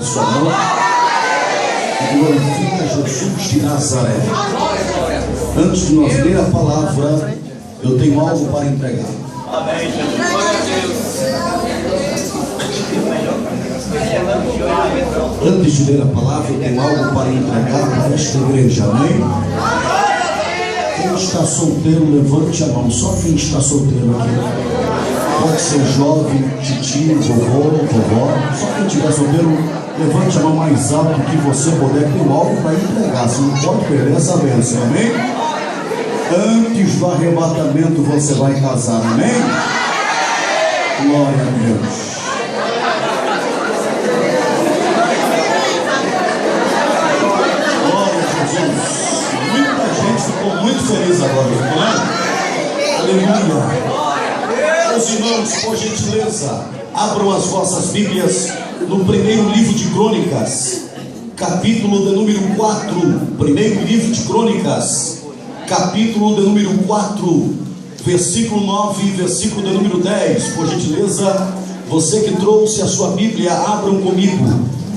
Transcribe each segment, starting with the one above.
Sua mão e glorifica Jesus de Nazaré. Antes de nós ler a palavra, eu tenho algo para entregar. Amém, Jesus. Glória a Deus. Antes de ler a palavra, eu tenho algo para entregar para esta igreja. Amém? Quem está solteiro, levante a mão. Só quem está solteiro aqui. Pode ser jovem, titio, vovô, vovó. Só quem estiver solteiro, levante a mão mais alto que você puder. Tem algo para entregar. Você não pode perder essa bênção. Amém? Antes do arrebatamento você vai casar. Amém? Glória a Deus. Muita gente ficou muito feliz agora, não é? Aleluia. Meus irmãos, por gentileza, abram as vossas Bíblias no primeiro livro de Crônicas, capítulo de número 4. Primeiro livro de Crônicas, capítulo de número 4, versículo 9 e versículo de número 10. Por gentileza, você que trouxe a sua Bíblia, abram comigo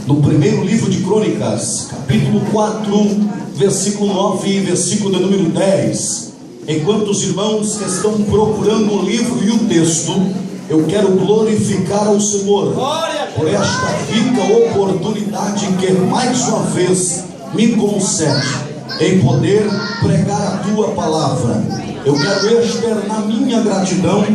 no primeiro livro de Crônicas, capítulo 4, versículo 9 e versículo de número 10. Enquanto os irmãos estão procurando o livro e o texto, eu quero glorificar ao Senhor por esta rica oportunidade que mais uma vez me concede em poder pregar a tua palavra. Eu quero externar minha gratidão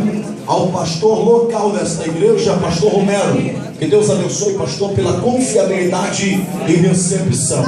ao pastor local desta igreja, pastor Romero. Que Deus abençoe, pastor, pela confiabilidade e recepção.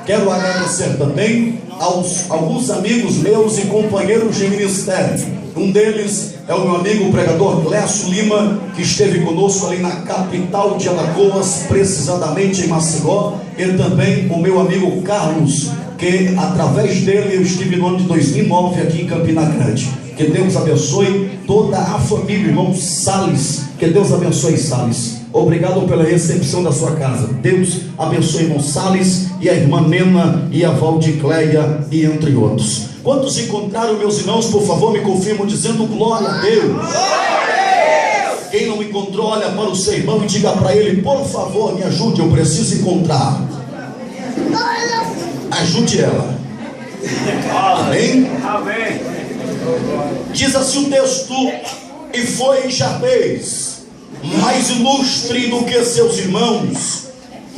Quero agradecer também aos alguns amigos meus e companheiros de ministério. Um deles é o meu amigo pregador Clécio Lima, que esteve conosco ali na capital de Alagoas, precisamente em Maceió. E também o meu amigo Carlos, que através dele eu estive no ano de 2009 aqui em Campina Grande. Que Deus abençoe toda a família, irmão Salles. Que Deus abençoe Salles. Obrigado pela recepção da sua casa. Deus abençoe irmão Salles e a irmã Nena e a Valdicleia e entre outros. Quantos encontraram, meus irmãos, por favor me confirmam dizendo glória a Deus. Quem não encontrou, olha para o seu irmão e diga para ele: por favor me ajude, eu preciso encontrar. Ajude ela. Amém? Amém. Diz assim o texto: e foi Jabez mais ilustre do que seus irmãos,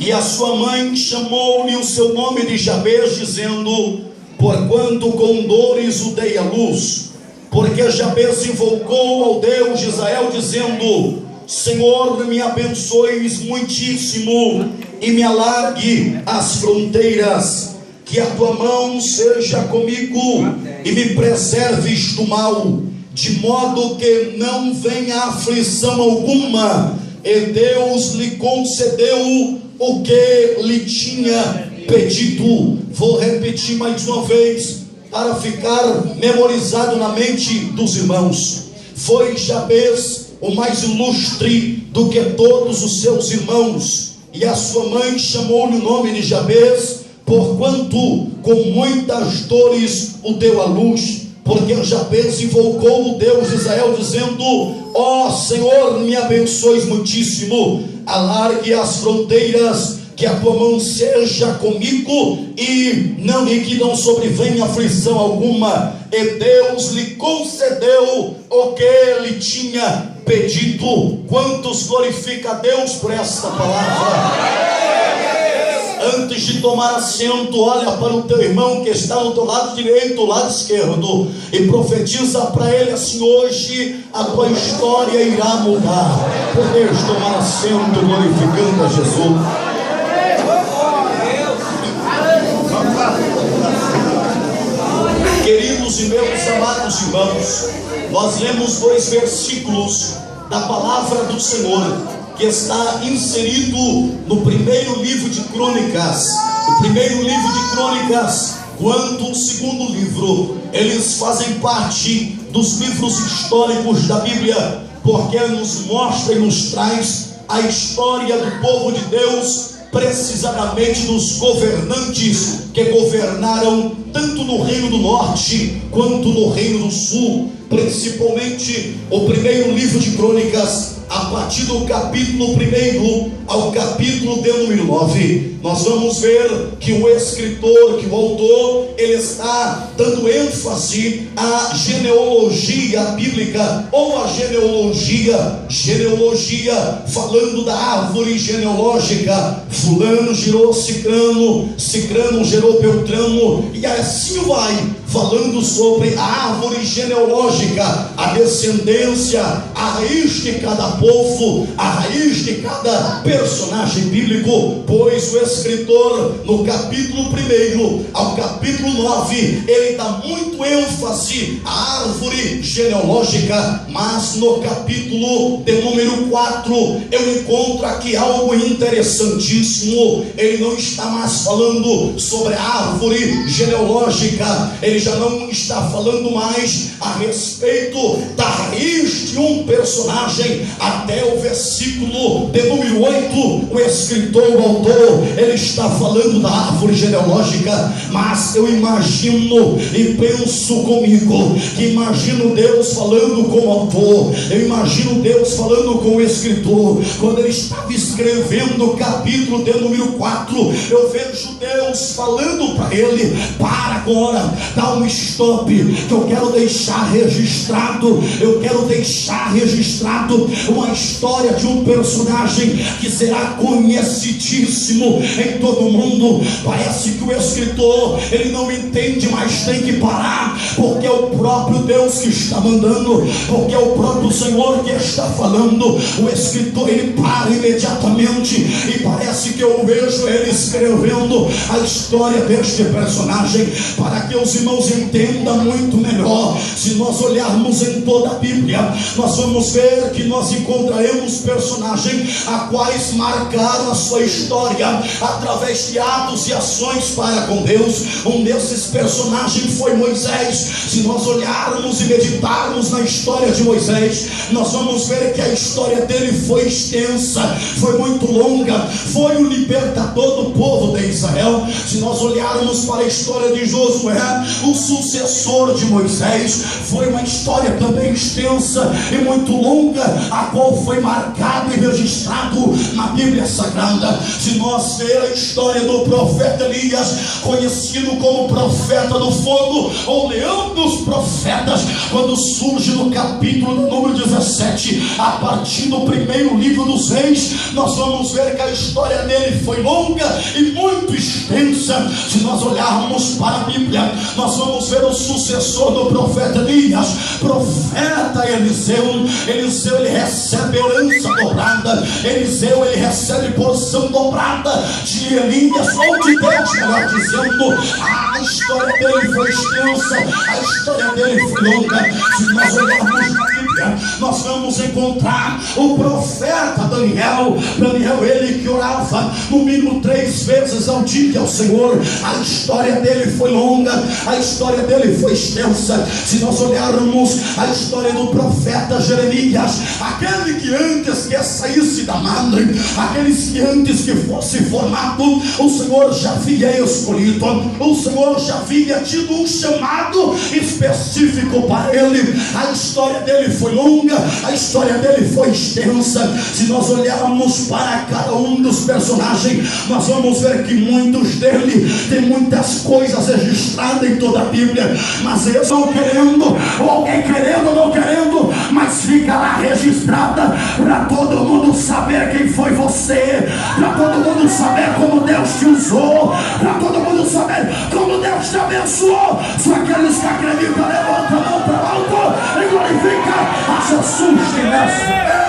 e a sua mãe chamou-lhe o seu nome de Jabez, dizendo: porquanto com dores o dei à luz. Porque Jabez invocou ao Deus de Israel, dizendo: Senhor, me abençoes muitíssimo e me alargue as fronteiras, que a tua mão seja comigo e me preserves do mal, de modo que não venha aflição alguma. E Deus lhe concedeu o que lhe tinha pedido. Vou repetir mais uma vez para ficar memorizado na mente dos irmãos. Foi Jabez o mais ilustre do que todos os seus irmãos, e a sua mãe chamou-lhe o nome de Jabez, porquanto com muitas dores o deu à luz. Porque Jabez invocou o Deus de Israel, dizendo: ó Senhor, me abençoes muitíssimo, alargue as fronteiras, que a tua mão seja comigo e que não sobrevenha aflição alguma. E Deus lhe concedeu o que lhe tinha pedido. Quantos glorifica a Deus por esta palavra? Antes de tomar assento, olha para o teu irmão que está no teu lado direito, do lado esquerdo, e profetiza para ele assim: hoje a tua história irá mudar. Poderes tomar assento glorificando a Jesus. Queridos e meus amados irmãos, nós lemos 2 versículos da palavra do Senhor, que está inserido no primeiro livro de Crônicas. O primeiro livro de Crônicas, quanto o segundo livro, eles fazem parte dos livros históricos da Bíblia, porque nos mostra e nos traz a história do povo de Deus, precisamente dos governantes que governaram tanto no Reino do Norte quanto no Reino do Sul. Principalmente o primeiro livro de Crônicas a partir do capítulo 1 ao capítulo de número 9, nós vamos ver que o escritor, que o autor, ele está dando ênfase à genealogia bíblica, ou à genealogia, falando da árvore genealógica. Fulano gerou Cicrano, Cicrano gerou Beltrano, e assim vai, falando sobre a árvore genealógica, a descendência, a raiz de cada povo, a raiz de cada personagem bíblico. Pois o escritor, no capítulo 1 ao capítulo 9, ele dá muito ênfase à árvore genealógica, mas no capítulo de número 4, eu encontro aqui algo interessantíssimo. Ele não está mais falando sobre a árvore genealógica, ele já não está falando mais a respeito da raiz de um personagem. Até o versículo de número 8, o escritor, o autor, ele está falando da árvore genealógica. Mas eu imagino e penso comigo, que imagino Deus falando com o autor, eu imagino Deus falando com o escritor, quando ele estava escrevendo o capítulo de número 4, eu vejo Deus falando para ele: para agora, dá um stop, que eu quero deixar registrado, uma história de um personagem que será conhecidíssimo em todo o mundo. Parece que o escritor, ele não entende, mas tem que parar, porque é o próprio Deus que está mandando, porque é o próprio Senhor que está falando. O escritor, ele para imediatamente, e parece que eu vejo ele escrevendo a história deste personagem, para que os irmãos entendam muito melhor. Se nós olharmos em toda a Bíblia, nós vamos ver que nós encontraremos personagens a quais marcaram a sua história através de atos e ações para com Deus. Um desses personagens foi Moisés. Se nós olharmos e meditarmos na história de Moisés, nós vamos ver que a história dele foi extensa, foi muito longa, foi o libertador do povo de Israel. Se nós olharmos para a história de Josué, o sucessor de Moisés, foi uma história também extensa e muito longa, a qual foi marcado e registrado na Bíblia Sagrada. Se nós ver a história do profeta Elias, conhecido como profeta do fogo, ou leão dos profetas, quando surge no capítulo número 17, a partir do primeiro livro dos Reis, nós vamos ver que a história dele foi longa e muito extensa. Se nós olharmos para a Bíblia, nós vamos ver o sucessor do profeta Elias, profeta Eliseu. Eliseu, ele recebe herança dobrada, Eliseu, ele recebe porção dobrada de Elias, ou de Deus, melhor dizendo. A história dele foi extensa, a história dele foi longa. Se nós olharmos na Bíblia, nós vamos encontrar o profeta Daniel, ele que orava no mínimo 3 vezes ao dia ao Senhor. A história dele foi longa, a história dele foi extensa. Se nós olharmos a história do profeta Jeremias, aquele que antes que saísse da madre, aqueles que antes que fosse formado, o Senhor já havia escolhido, o Senhor já havia tido um chamado específico para ele. A história dele foi longa, a história dele foi extensa. Se nós olharmos para cada um dos personagens, nós vamos ver que muitos dele têm muitas coisas registradas em toda a Bíblia, mas eles não querendo, ou alguém querendo ou não querendo, mas fica lá registrada para todo mundo saber quem foi você, para todo mundo saber como Deus te usou, para todo mundo saber como Deus te abençoou. Só aqueles que acreditam, levanta a mão para alto e glorifica a Jesus nessa.